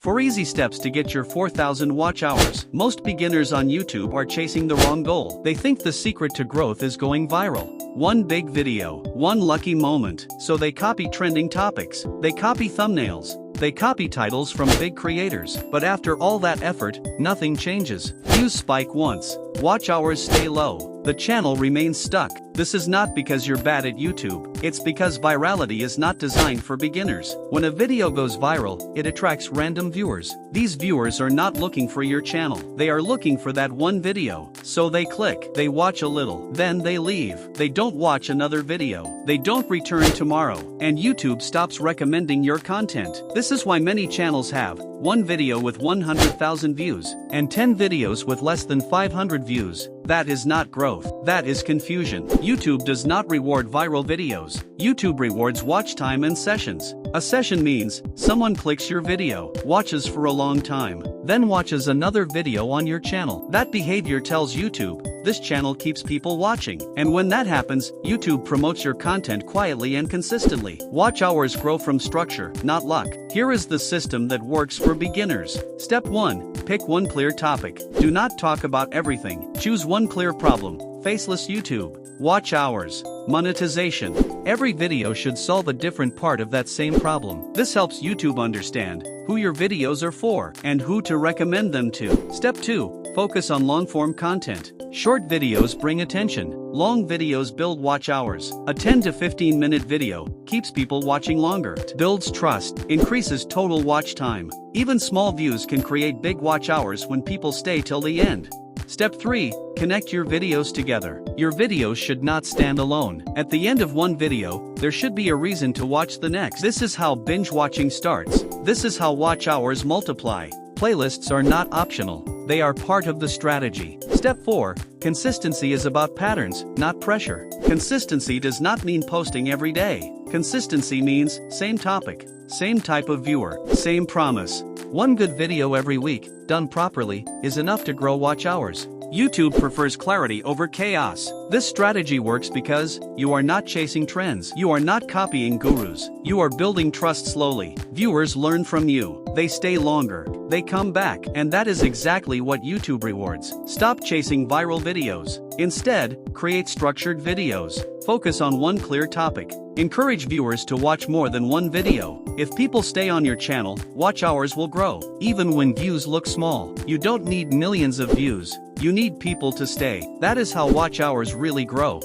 4 easy steps to get your 4,000 watch hours. Most beginners on YouTube are chasing the wrong goal. They think the secret to growth is going viral. One big video, one lucky moment. So they copy trending topics. They copy thumbnails. They copy titles from big creators. But after all that effort, nothing changes. Views spike once. Watch hours stay low. The channel remains stuck. This is not because you're bad at YouTube. It's because virality is not designed for beginners. When a video goes viral, it attracts random viewers. These viewers are not looking for your channel. They are looking for that one video. So they click, they watch a little, then they leave. They don't watch another video. They don't return tomorrow. And YouTube stops recommending your content. This is why many channels have one video with 100,000 views and 10 videos with less than 500 views. That is not growth. That is confusion. YouTube does not reward viral videos. YouTube rewards watch time and sessions. A session means someone clicks your video, watches for a long time, then watches another video on your channel. That behavior tells YouTube, this channel keeps people watching. And when that happens, YouTube promotes your content quietly and consistently. Watch hours grow from structure, not luck. Here is the system that works for beginners. Step 1. Pick one clear topic. Do not talk about everything. Choose one clear problem. Faceless YouTube. Watch hours. Monetization. Every video should solve a different part of that same problem. This helps YouTube understand who your videos are for and who to recommend them to. Step 2. Focus on long-form content. Short videos bring attention. Long videos build watch hours. A 10 to 15 minute video keeps people watching longer. Builds trust, increases total watch time. Even small views can create big watch hours when people stay till the end. Step 3. Connect your videos together. Your videos should not stand alone. At the end of one video, there should be a reason to watch the next. This is how binge watching starts. This is how watch hours multiply. Playlists are not optional. They are part of the strategy. Step 4. Consistency is about patterns, not pressure. Consistency does not mean posting every day. Consistency means same topic, same type of viewer, same promise. One good video every week, done properly, is enough to grow watch hours. YouTube prefers clarity over chaos. This strategy works because you are not chasing trends. You are not copying gurus. You are building trust slowly. Viewers learn from you. They stay longer. They come back. And that is exactly what YouTube rewards. Stop chasing viral videos. Instead, create structured videos. Focus on one clear topic. Encourage viewers to watch more than one video. If people stay on your channel, watch hours will grow. Even when views look small, you don't need millions of views. You need people to stay. That is how watch hours really grow.